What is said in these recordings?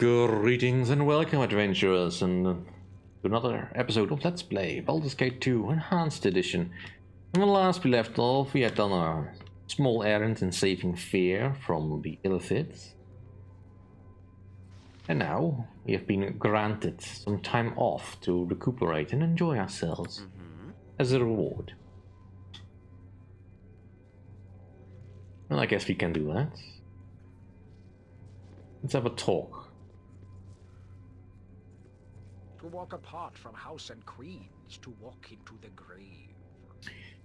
Greetings and welcome, adventurers, and to another episode of Let's Play Baldur's Gate 2 Enhanced Edition. And when last we left off, we had done a small errand in saving Fear from the Illithids. And now we have been granted some time off to recuperate and enjoy ourselves as a reward. Well, I guess we can do that. Let's have a talk. To walk apart from house and queens, to walk into the grave.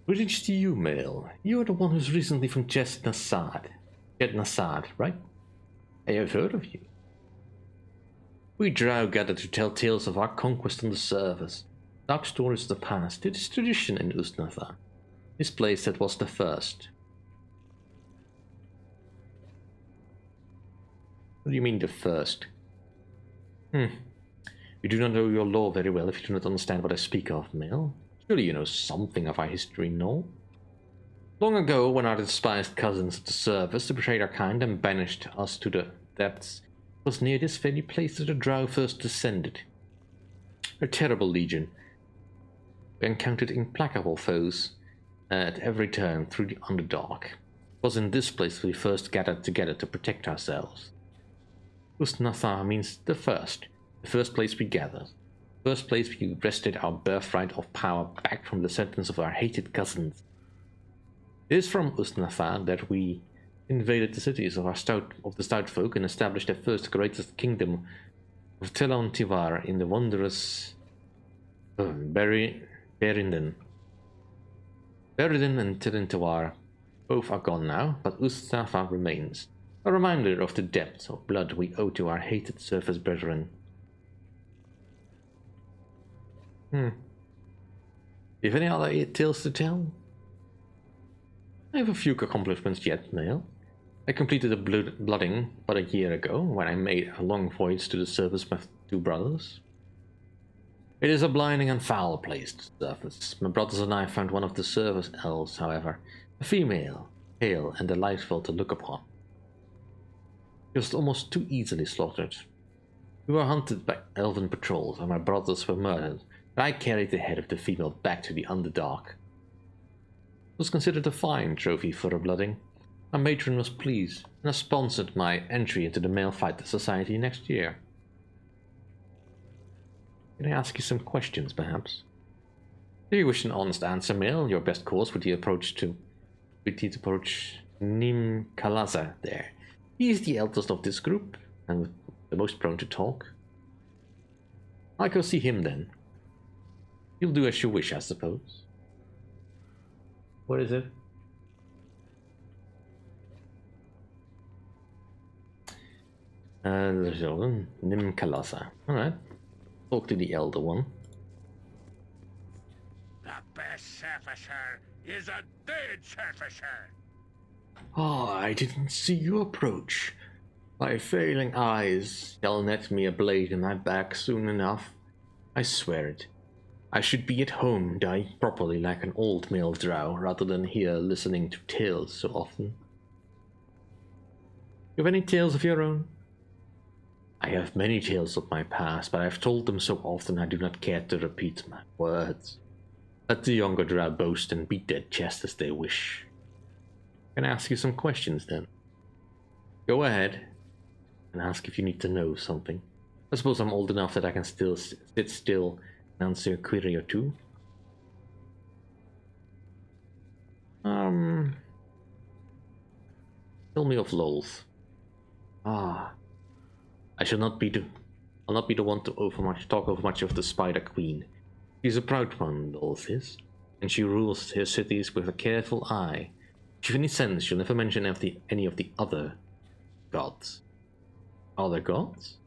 Greetings to you, Male. You are the one who's recently from Jednasad, right? I have heard of you. We Drow gather to tell tales of our conquest on the surface, dark stories of the past. It is tradition in Usnathar, this place that was the first. What do you mean the first? You do not know your lore very well if you do not understand what I speak of, Male. Surely you know something of our history, no? Long ago, when our despised cousins of the surface betrayed our kind and banished us to the depths, it was near this very place that the Drow first descended. A terrible legion. We encountered implacable foes at every turn through the Underdark. It was in this place we first gathered together to protect ourselves. Usnathar means the first place we gathered, the first place we wrested our birthright of power back from the sentence of our hated cousins. It is from Usnathar that we invaded the cities of the Stout folk and established the first greatest kingdom of Telon Tivar in the wondrous Berinden. Berinden and Telon Tivar both are gone now, but Usnathar remains, a reminder of the depth of blood we owe to our hated surface brethren. Do you have any other tales to tell? I have a few accomplishments yet, Male. I completed a blooding but a year ago, when I made a long voyage to the surface with my two brothers. It is a blinding and foul place, the surface. My brothers and I found one of the surface elves, however, a female, pale and delightful to look upon. She was almost too easily slaughtered. We were hunted by elven patrols, and my brothers were murdered. I carried the head of the female back to the Underdark. It was considered a fine trophy for a blooding. Our matron was pleased, and has sponsored my entry into the Male Fighter Society next year. Can I ask you some questions, perhaps? If you wish an honest answer, Male, your best course would be to approach Nim Kalaza there. He is the eldest of this group, and the most prone to talk. I'll go see him then. You'll do as you wish, I suppose. What is it? Nim Kalasa. Alright. Talk to the elder one. The best surfacer is a dead surfacer. Oh, I didn't see you approach. My failing eyes shall net me a blade in my back soon enough. I swear it. I should be at home dying properly like an old male drow rather than here listening to tales so often. You have any tales of your own? I have many tales of my past, but I have told them so often I do not care to repeat my words. Let the younger drow boast and beat their chest as they wish. Can I ask you some questions then? Go ahead and ask if you need to know something. I suppose I'm old enough that I can still sit still and answer a query or two. Tell me of Lolth. I'll not be the one to talk over much of the Spider Queen. She's a proud one, Lolth is, and she rules her cities with a careful eye. If you have any sense, she'll never mention any of the other gods. Other gods?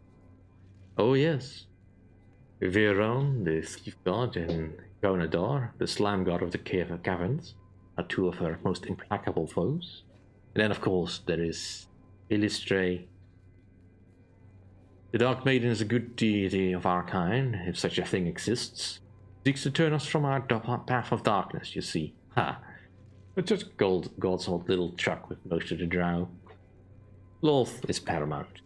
Oh yes. Viron, the thief god, and Gonadar, the slime god of the caverns, are two of her most implacable foes. And then, of course, there is Illustre. The Dark Maiden is a good deity of our kind, if such a thing exists. Seeks to turn us from our path of darkness, you see. Ha! But just God's old little truck with most of the drow. Lolth is paramount.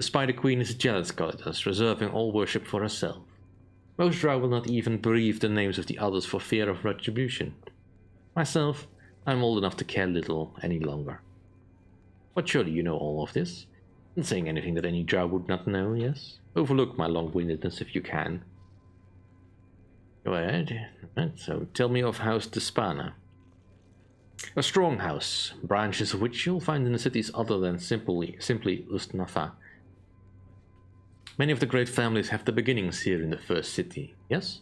The Spider Queen is a jealous goddess, reserving all worship for herself. Most drow will not even breathe the names of the others for fear of retribution. Myself, I'm old enough to care little any longer. But surely you know all of this? Not saying anything that any drow would not know, yes? Overlook my long-windedness if you can. Go ahead. Right, so tell me of House Despana. A strong house, branches of which you'll find in the cities other than simply Ustnafa. Many of the great families have their beginnings here in the first city, yes?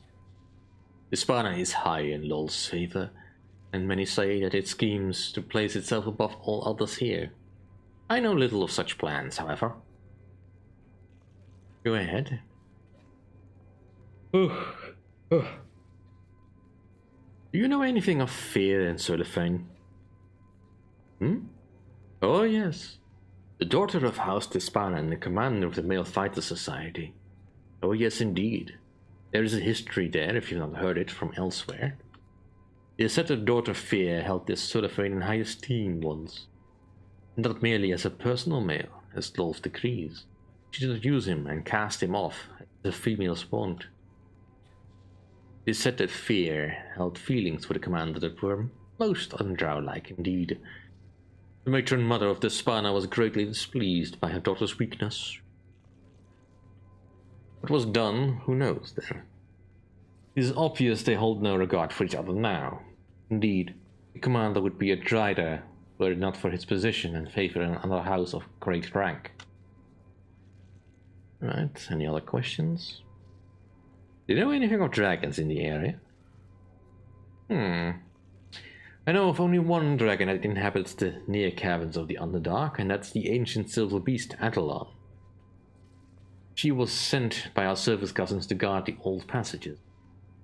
Despana is high in Lol's favor, and many say that it schemes to place itself above all others here. I know little of such plans, however. Go ahead. Do you know anything of fear and Solifane? Oh yes. The daughter of House Despana and the commander of the Male Fighter Society. Oh yes, indeed. There is a history there, if you've not heard it from elsewhere. It is said that daughter Fear held this Solifane in high esteem once. And not merely as a personal male, as Lolth decrees. She did not use him and cast him off, as the females wont. It is said that Fear held feelings for the commander that were most undrow-like indeed. The matron mother of Despana was greatly displeased by her daughter's weakness. What was done, who knows then? It is obvious they hold no regard for each other now. Indeed, the commander would be a Dryder were it not for his position and favor in another house of great rank. Right, any other questions? Do you know anything of dragons in the area? I know of only one dragon that inhabits the near caverns of the Underdark, and that's the ancient silver beast Adelon. She was sent by our service cousins to guard the old passages.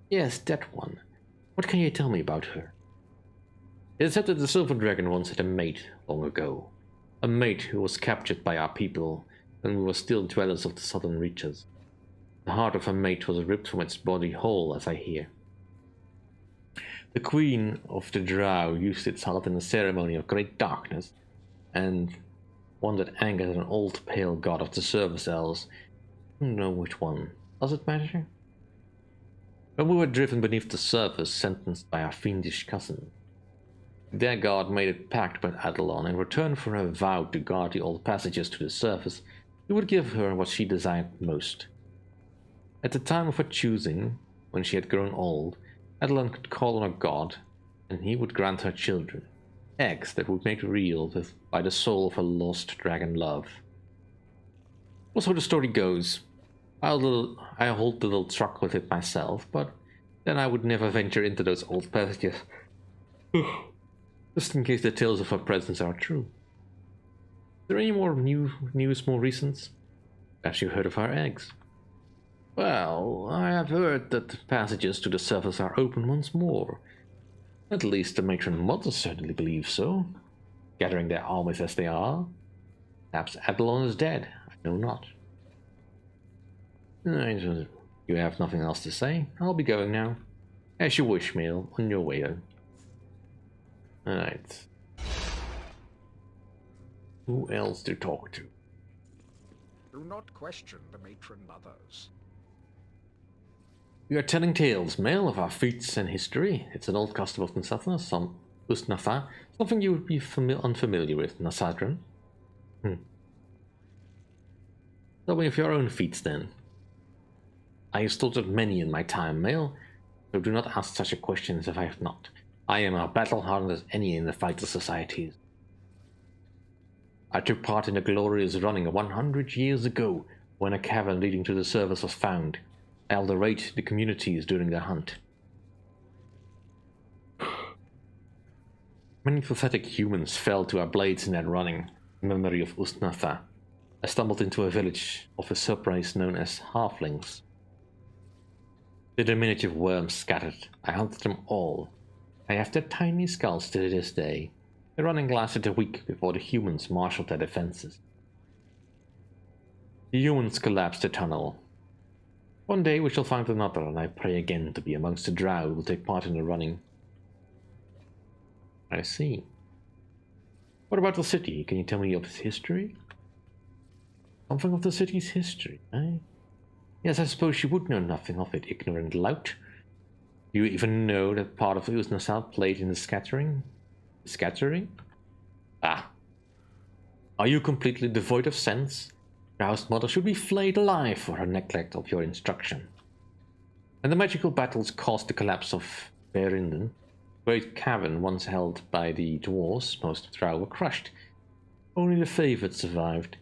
Yes, that one. What can you tell me about her? It is said that the silver dragon once had a mate long ago. A mate who was captured by our people when we were still dwellers of the southern reaches. The heart of her mate was ripped from its body whole, as I hear. The queen of the drow used its heart in a ceremony of great darkness, and one that angered an old pale god of the service elves. I don't know which one. Does it matter? When we were driven beneath the surface, sentenced by our fiendish cousin, their god made a pact with Adelon. In return for her vow to guard the old passages to the surface, he would give her what she desired most. At the time of her choosing, when she had grown old, Adelon could call on a god, and he would grant her children, eggs that would make real by the soul of her lost dragon love. Well, so the story goes. I hold the little truck with it myself, but then I would never venture into those old passages. Just in case the tales of her presence are true. Is there any more news more recent? Perhaps you heard of her eggs. Well, I have heard that the passages to the surface are open once more. At least the matron mother certainly believes so, gathering their armies as they are. Perhaps Adelon is dead, I know not. You have nothing else to say? I'll be going now. As you wish, Mail. On your way, then. Alright. Who else to talk to? Do not question the matron mothers. We are telling tales, Mail, of our feats and history. It's an old custom of Nsatha, some Ustnafa, something you would be unfamiliar with, Nasadran. Tell me of your own feats, then. I have slaughtered many in my time, Mail, so do not ask such a question as if I have not. I am as battle-hardened as any in the fighter societies. I took part in a glorious running 100 years ago, when a cavern leading to the surface was found. I held a raid to the communities during their hunt. Many pathetic humans fell to our blades in that running, in memory of Ustnatha. I stumbled into a village of a subrace known as Halflings. The diminutive worms scattered. I hunted them all. I have their tiny skulls to this day. The running lasted a week before the humans marshaled their defenses. The humans collapsed the tunnel. One day we shall find another, and I pray again to be amongst the drow who will take part in the running. I see. What about the city? Can you tell me of its history? Something of the city's history, eh? Yes, I suppose you would know nothing of it, ignorant lout. Do you even know that part of Uznasal played in the scattering? Scattering? Ah. Are you completely devoid of sense? Your house mother should be flayed alive for her neglect of your instruction. And the magical battles caused the collapse of Berinden, great cavern once held by the dwarves. Most of the drow were crushed. Only the favored survived.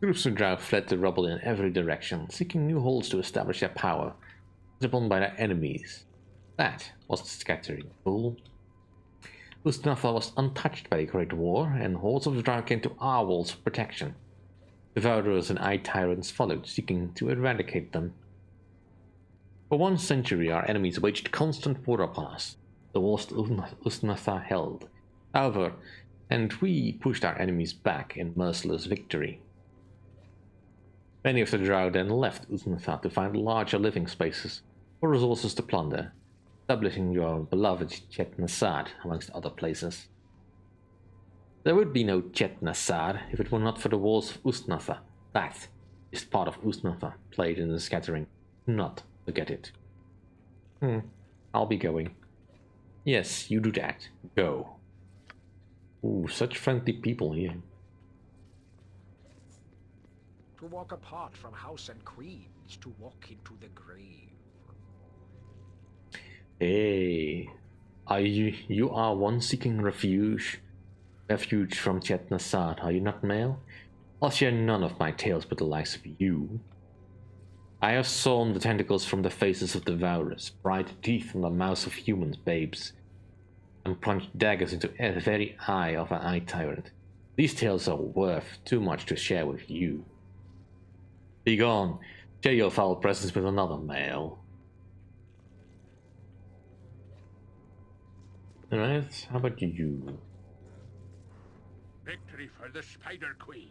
Groups of drow fled the rubble in every direction, seeking new holds to establish their power, upon by their enemies. That was the scattering, fool. Ustnafa was untouched by the Great War, and hordes of drow came to our walls for protection. Devourers and eye tyrants followed, seeking to eradicate them. For 1 century, our enemies waged constant war upon us, the walls Ustnafa held. However, and we pushed our enemies back in merciless victory. Many of the drow then left Ustnafa to find larger living spaces or resources to plunder, establishing your beloved Chet Nasad amongst other places. There would be no Chet Nasad if it were not for the walls of Ustnafa. That is part of Ustnafa played in the scattering. Do not forget it. I'll be going. Yes, you do that. Go. Ooh, such friendly people here. To walk apart from house and creeds, to walk into the grave. Hey, you are one seeking refuge from Chet Nasad, are you not, male? I'll share none of my tales with the likes of you. I have sawn the tentacles from the faces of devourers, pried teeth from the mouths of human babes, and plunged daggers into the very eye of an eye tyrant. These tales are worth too much to share with you. Begone, share your foul presence with another male. Alright, how about you? Victory for the Spider Queen.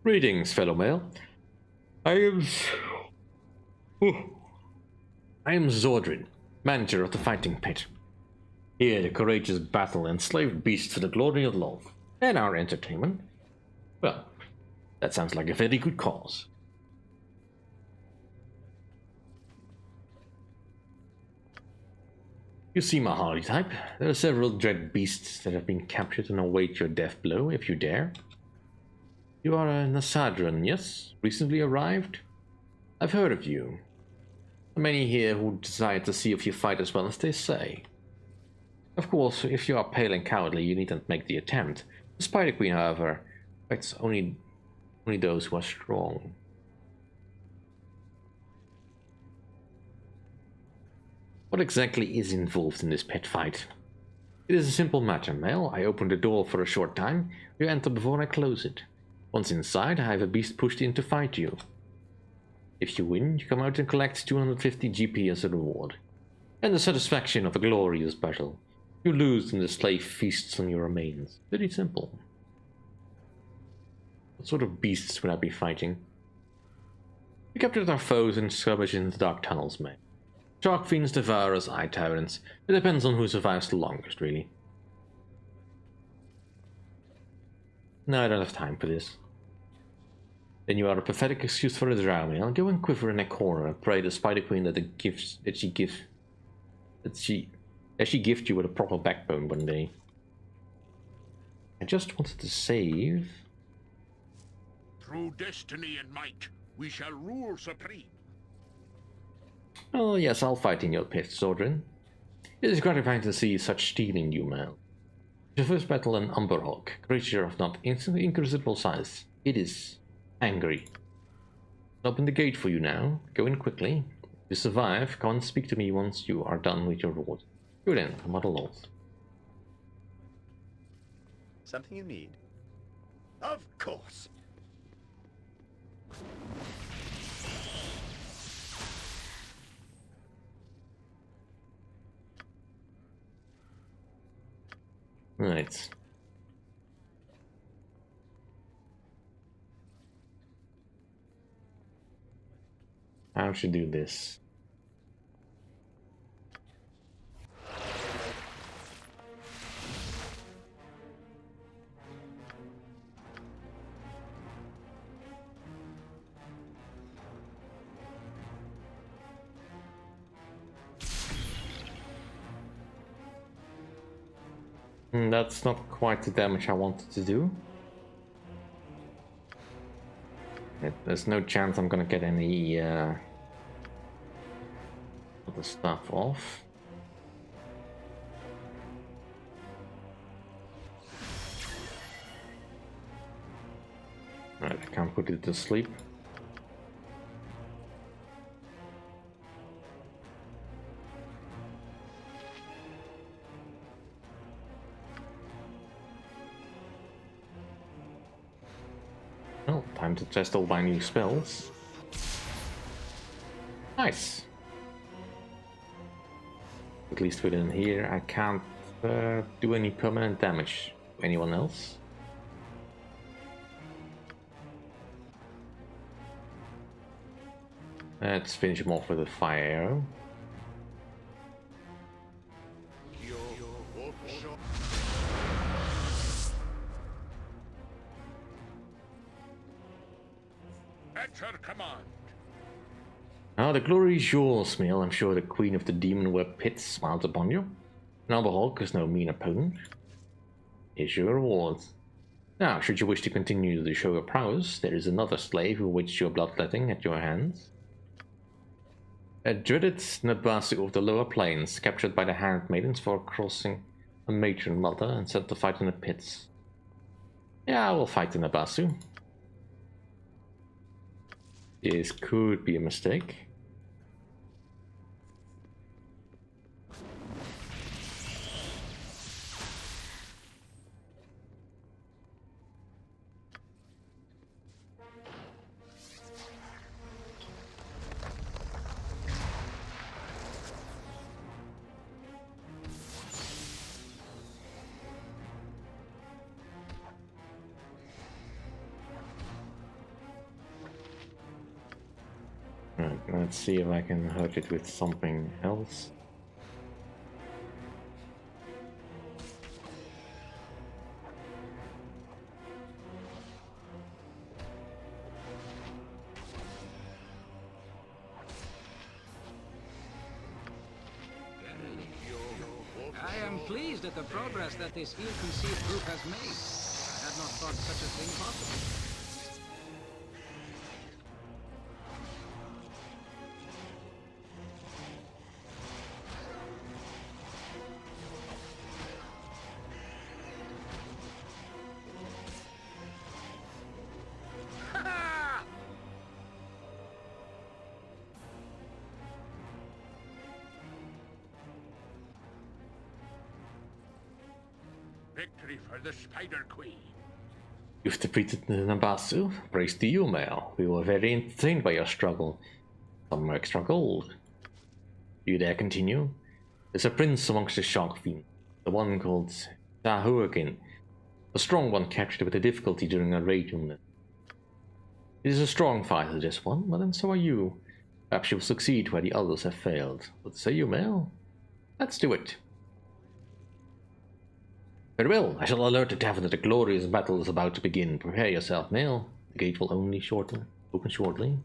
Greetings, fellow male. I am Zordrin, manager of the Fighting Pit. Here the courageous battle enslaved beasts for the glory of love and our entertainment. Well, that sounds like a very good cause. You seem a hardy type. There are several dread beasts that have been captured and await your death blow if you dare. You are a Nasadran, yes? Recently arrived? I've heard of you. Many here who desire to see if you fight as well as they say. Of course, if you are pale and cowardly, you needn't make the attempt. The Spider Queen, however, fights only those who are strong. What exactly is involved in this pet fight? It is a simple matter, Mel. I open the door for a short time. You enter before I close it. Once inside, I have a beast pushed in to fight you. If you win, you come out and collect 250 GP as a reward, and the satisfaction of a glorious battle. You lose and the slave feasts on your remains. Very simple. What sort of beasts would I be fighting? We captured our foes and skirmished in the dark tunnels, mate. Shark fiends, devourers, eye tyrants. It depends on who survives the longest, really. No, I don't have time for this. Then you are a pathetic excuse for a drowning. I'll go and quiver in a corner and pray the Spider Queen that she gift you with a proper backbone one day. I just wanted to save. Through destiny and might, we shall rule supreme. Oh yes, I'll fight in your pit, Zordrin. It is gratifying to see such steel in you, man. Your first battle an Umberhawk, creature of not inconsiderable size. It is angry. Open the gate for you now. Go in quickly. If you survive, come and speak to me once you are done with your reward. Good then, Mother Lord. Something you need? Of course. Right. How should do this? That's not quite the damage I wanted to do. There's no chance I'm gonna get any other stuff off. Right, I can't put it to sleep. Well, time to test all my new spells. Nice. At least within here, I can't do any permanent damage to anyone else. Let's finish him off with a fire arrow. At your command. Now the glory is yours, Mill. I'm sure the Queen of the Demon Web Pits smiles upon you. Now the Hulk is no mean opponent. Here's your reward. Now, should you wish to continue to show your prowess, there is another slave who awaits your bloodletting at your hands. A dreaded Nabasu of the lower plains, captured by the handmaidens for crossing a matron mother and sent to fight in the pits. Yeah, I will fight the Nabasu. This could be a mistake. Right, let's see if I can hurt it with something else. I am pleased at the progress that this ill-conceived group has made. I had not thought such a thing possible. Victory for the Spider Queen. You've defeated the Nabasu. Praise to you, Mel. We were very entertained by your struggle. Some extra gold. Do you dare continue? There's a prince amongst the shark fiends, the one called Sahuagin, a strong one captured with a difficulty during a raid unit. It is a strong fighter, this one, but then so are you. Perhaps you'll succeed where the others have failed. What say you, Mel? Let's do it. Very well, I shall alert the tavern that the glorious battle is about to begin. Prepare yourself, Mel. The gate will only open shortly.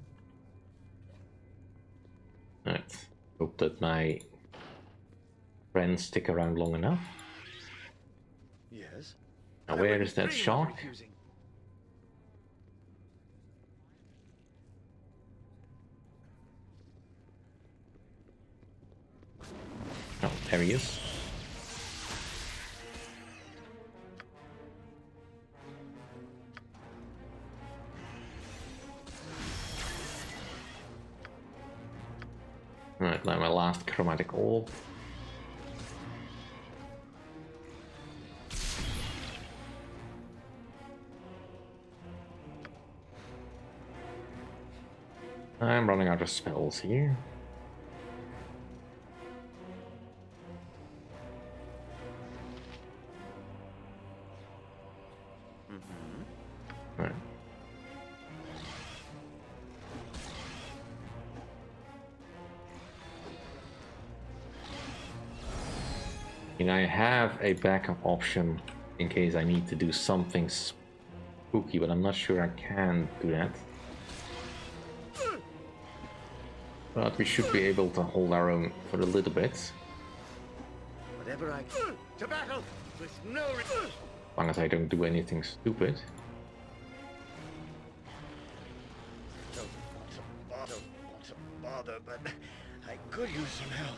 Right. Hope that my friends stick around long enough. Yes. Now where is that shark? Oh, there he is. Right, now my last chromatic orb. I'm running out of spells here. Right. And I have a backup option in case I need to do something spooky, but I'm not sure I can do that. But we should be able to hold our own for a little bit. Whatever I... To battle! With no As long as I don't do anything stupid. Don't want to bother, but I could use some help.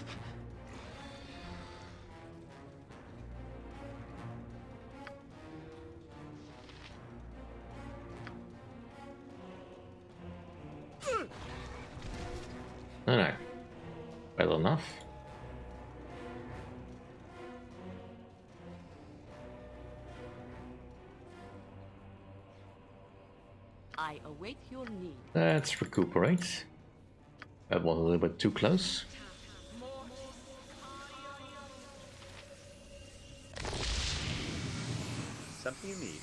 No. Well enough. I await your need. Let's recuperate. That was a little bit too close. Something you need.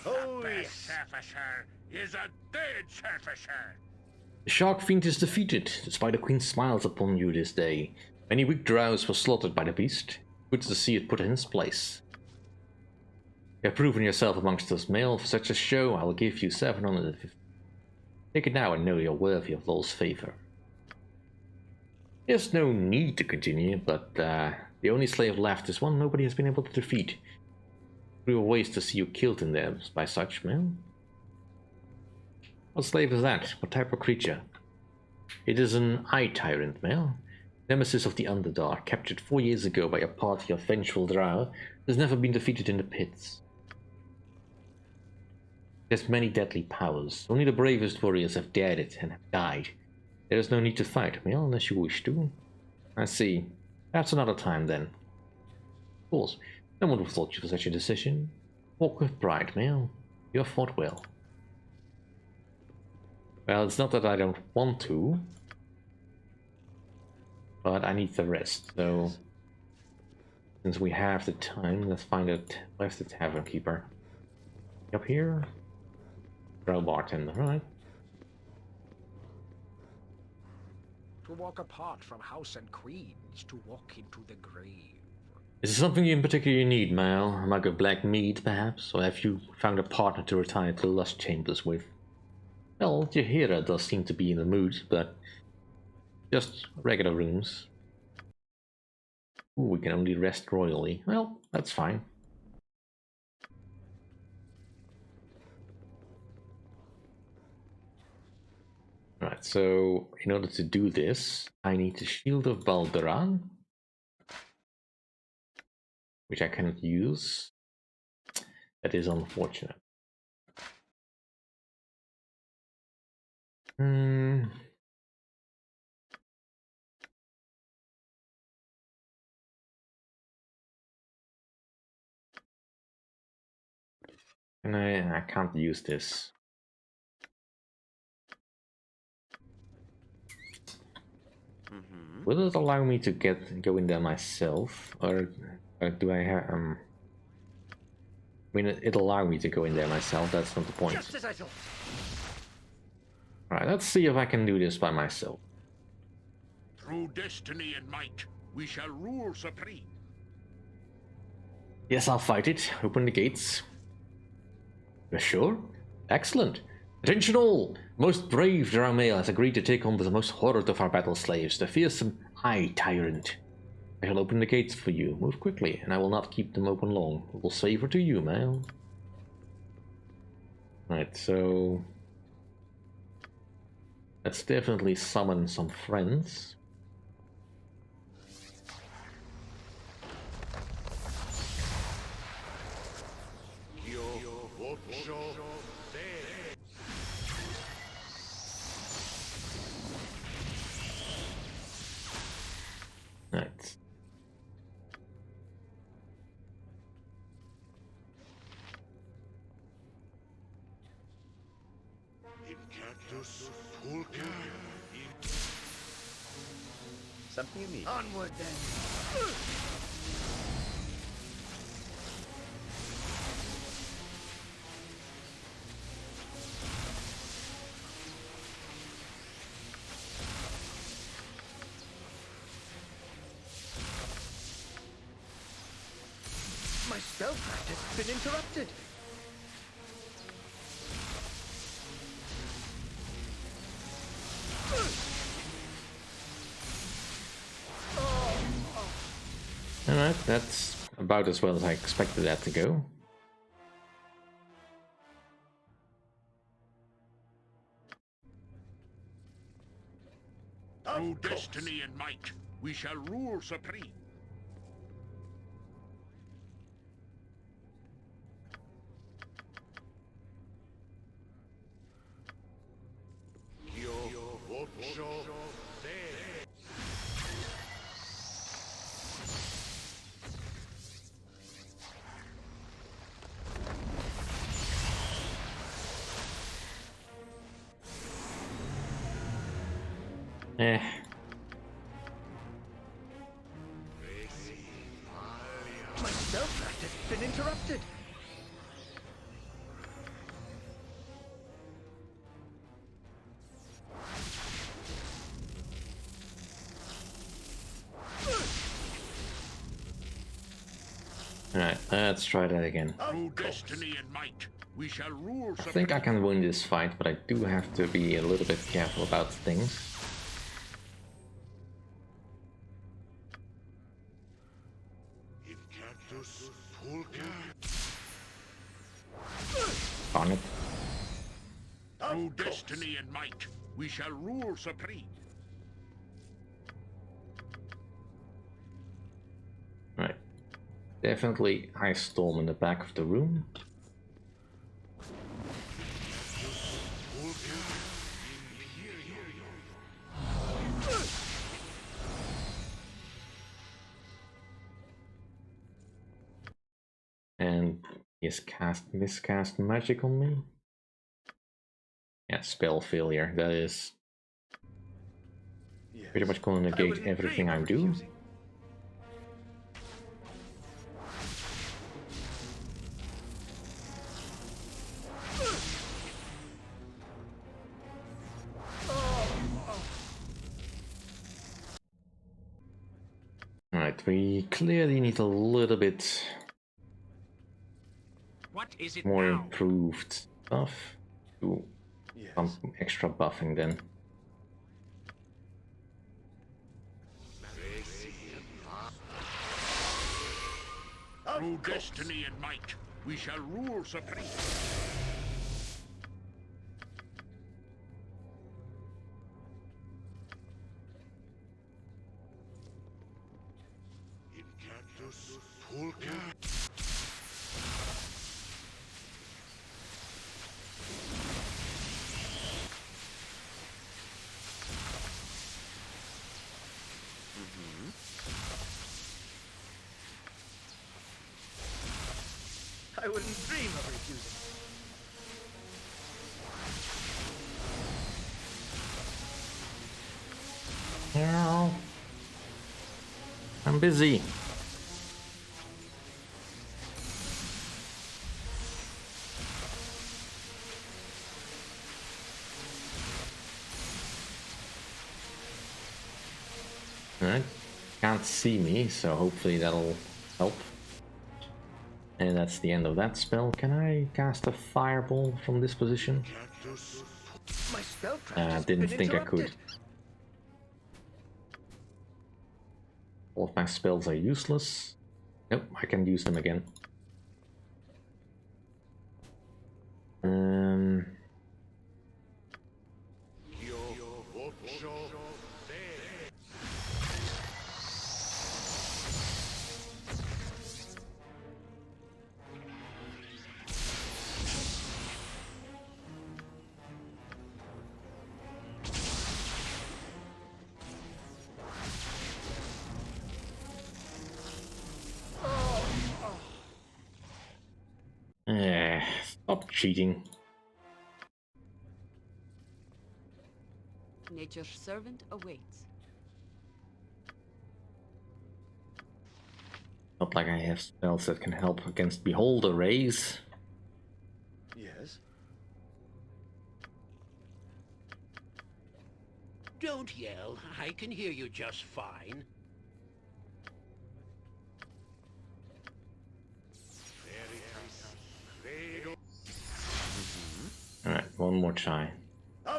The best surfacer is a dead surfacer. The Shark Fiend is defeated. The Spider Queen smiles upon you this day. Many weak drows were slaughtered by the beast. Good to see it put in its place. You have proven yourself amongst us, male. For such a show, I will give you 750. Take it now and know you're worthy of Lol's favor. There's no need to continue, but the only slave left is one nobody has been able to defeat. We were ways to see you killed in there by such, man. What slave is that? What type of creature? It is an eye tyrant, male. Nemesis of the Underdark, captured 4 years ago by a party of vengeful drow, has never been defeated in the pits. It has many deadly powers. Only the bravest warriors have dared it and have died. There is no need to fight, male, unless you wish to. I see. Perhaps another time, then. Of course, no one would have thought you for such a decision. Walk with pride, male. You have fought well. Well, it's not that I don't want to, but I need the rest, so since we have the time, let's find out where's the tavern keeper. Up here? Drow bartender, right? To walk apart from house and creed is to walk into the grave. Is there something in particular you need, Mal? A mug of black mead, perhaps? Or have you found a partner to retire to the lust chambers with? Well, Jaheira does seem to be in the mood, but just regular rooms. Ooh, we can only rest royally. Well, that's fine. Alright, so in order to do this, I need the Shield of Baldur, which I cannot use. That is unfortunate. And I can't use this. Will it allow me to go in there myself, or do I have? I mean, it'll allow me to go in there myself. That's not the point. Just as I thought. All right, let's see if I can do this by myself. Through destiny and might, we shall rule supreme. Yes, I'll fight it. Open the gates. You're sure? Excellent. Attention all! Most brave drow male has agreed to take on the most horrid of our battle slaves, the fearsome Eye Tyrant. I shall open the gates for you. Move quickly, and I will not keep them open long. It will savor to you, male. Right, so let's definitely summon some friends. Right. Something you need. Onward then. My spell practice has been interrupted. that's about as well as I expected that to go. Through destiny and might, we shall rule supreme. Eh. My spell practice has been interrupted. Alright, let's try that again. Through destiny and might, we shall rule I supreme. think I can win this fight, but I do have to be a little bit careful about things. Darn it. Through destiny and might, we shall rule supreme. Right. Definitely Ice Storm in the back of the room. And he has miscast magic on me. Yeah, spell failure. That is pretty much going to negate everything I do. Alright, we clearly need a little bit What is it more now? improved stuff. Do some extra buffing then. Through destiny and might, we shall rule supreme. I wouldn't dream of refusing. Yeah, I'm busy. Alright, can't see me, so hopefully that'll help. And that's the end of that spell. Can I cast a fireball from this position? My spell practice has Didn't been think I could. interrupted. All of my spells are useless. Nope, I can use them again. Stop cheating. Nature's servant awaits. Not like I have spells that can help against Beholder Rays. Yes. Don't yell. I can hear you just fine. Alright, one more try.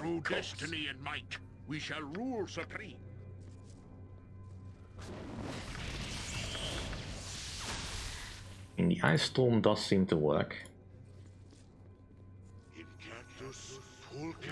Through destiny and might, we shall rule supreme. And the ice storm does seem to work. In cactus, pulca.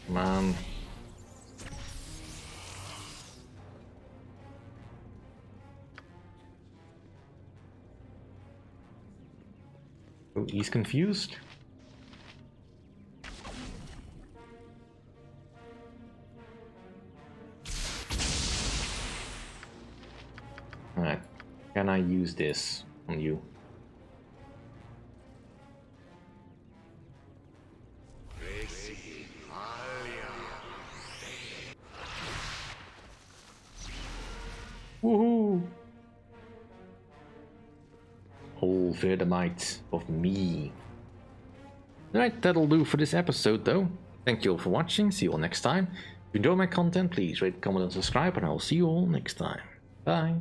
Man. Oh, he's confused. Alright, can I use this on you? Woohoo! Whole Verdamite of me. Alright, that'll do for this episode though. Thank you all for watching, see you all next time. If you enjoy my content, please rate, comment and subscribe, and I'll see you all next time. Bye!